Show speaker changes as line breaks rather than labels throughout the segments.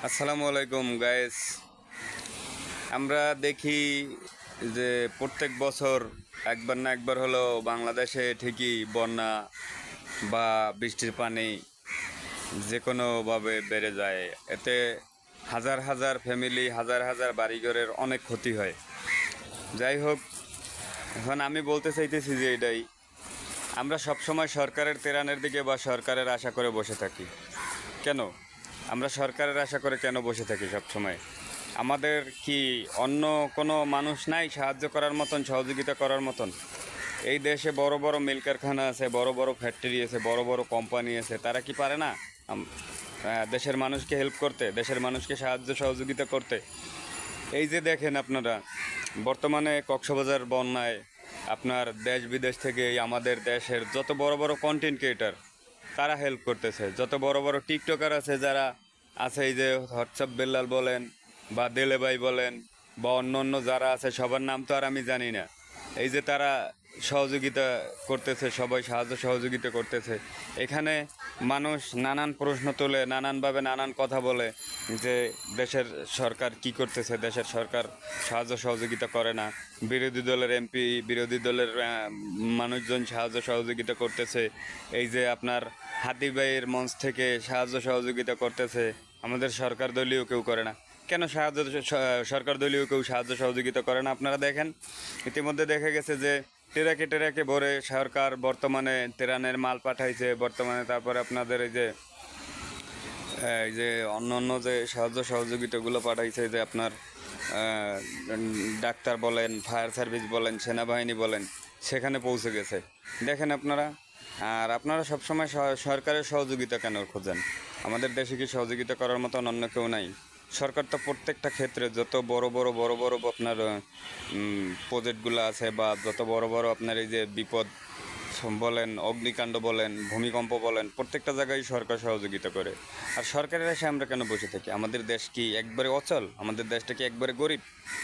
আসসালামু আলাইকুম গাইস। আমরা দেখি যে প্রত্যেক বছর একবার না একবার হলো বাংলাদেশে ঠিকই বন্যা বা বৃষ্টির পানি যে কোনোভাবে বেড়ে যায়। এতে হাজার হাজার ফ্যামিলি, হাজার হাজার বাড়িঘরের অনেক ক্ষতি হয়। যাই হোক, এখন আমি বলতে চাইতেছি যে এটাই, আমরা সবসময় সরকারের তেরানের দিকে বা সরকারের আশা করে বসে থাকি কেন? আমরা সরকারের আশা করে কেন বসে থাকি সবসময়? আমাদের কি অন্য কোনো মানুষ নাই সাহায্য করার মতন, সহযোগিতা করার মতন? এই দেশে বড় বড় মিল কারখানা আছে, বড় বড় ফ্যাক্টরি আছে, বড় বড় কোম্পানি আছে, তারা কি পারে না দেশের মানুষকে হেল্প করতে, দেশের মানুষকে সাহায্য সহযোগিতা করতে? এই যে দেখেন আপনারা, বর্তমানে কক্সবাজার বন্যায় আপনার দেশ বিদেশ থেকে আমাদের দেশের যত বড় বড় কন্টেন্ট ক্রিয়েটার তারা হেল্প করতেছে। যত বড় বড় টিকটকার আছে, যারা আছে, এই যে হোয়াটসঅ্যাপ বেল্লাল বলেন বা দেলে ভাই বলেন বা অন্য অন্য যারা আছে, সবার নাম তো আর আমি জানি না। এই যে তারা সহযোগিতা করতেছে, সবাই সাহায্য সহযোগিতা করতেছে। এখানে মানুষ নানান প্রশ্ন তোলে, নানানভাবে নানান কথা বলে যে দেশের সরকার কি করতেছে, দেশের সরকার সাহায্য সহযোগিতা করে না, বিরোধী দলের এমপি, বিরোধী দলের মানুষজন সাহায্য সহযোগিতা করতেছে। এই যে আপনার হাতি ভাইয়ের মঞ্চ থেকে সাহায্য সহযোগিতা করতেছে, আমাদের সরকার দলীয় কেউ করে না। কেন সরকার দলীয় কেউ সাহায্য সহযোগিতা করে না? আপনারা দেখেন, ইতিমধ্যে দেখা গেছে যে টেরাকে টেরাকে ভরে সরকার বর্তমানে তেরানের মাল পাঠাইছে বর্তমানে। তারপরে আপনাদের এই যে অন্য অন্য যে সাহায্য সহযোগিতাগুলো পাঠাইছে, যে আপনার ডাক্তার বলেন, ফায়ার সার্ভিস বলেন, সেনাবাহিনী বলেন, সেখানে পৌঁছে গেছে। দেখেন আপনারা, আর আপনারা সবসময় সরকারের সহযোগিতা কেন খোঁজেন? আমাদের দেশে কি সহযোগিতা করার মতন অন্য কেউ নাই? সরকার তো প্রত্যেকটা ক্ষেত্রে যত বড় বড় আপনার প্রজেক্টগুলো আছে, বা যত বড় বড় আপনার এই যে বিপদ বলেন, অগ্নিকাণ্ড বলেন, ভূমিকম্প বলেন, প্রত্যেকটা জায়গায় সরকার সহযোগিতা করে। আর সরকারের এসে আমরা কেন বসে থাকি? আমাদের দেশ কি একবারে অচল? আমাদের দেশটা কি একবারে গরিব?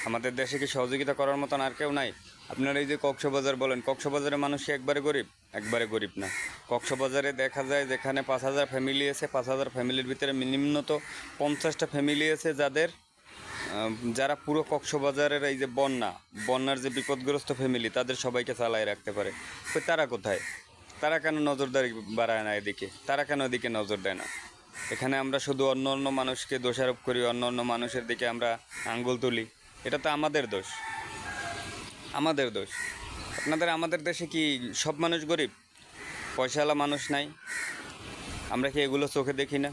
আমাদের দেশে কি সহযোগিতা করার মতন আর কেউ নাই? আপনারা এই যে কক্সবাজার বলেন, কক্সবাজারের মানুষ কি একবারে গরিব? একবারে গরিব না। কক্সবাজারে দেখা যায় যেখানে 5,000 ফ্যামিলি আছে, 5,000 ফ্যামিলির ভিতরে নিম্নত 50টা ফ্যামিলি আছে যারা পুরো কক্সবাজারের এই যে বন্যার যে বিপদগ্রস্ত ফ্যামিলি, তাদের সবাইকে চালায় রাখতে পারে। তো তারা কোথায়? তারা কেন নজরদারি বাড়ায় না এদিকে? তারা কেন এদিকে নজর দেয় না? এখানে আমরা শুধু অন্য অন্য মানুষকে দোষারোপ করি, অন্য অন্য মানুষের দিকে আমরা আঙ্গুল তুলি। এটা তো আমাদের দোষ, আমাদের দোষ। আমাদের দেশে কি সব মানুষ গরিব? পয়সাওয়ালা মানুষ নাই? আমরা কি এগুলো চোখে দেখি না?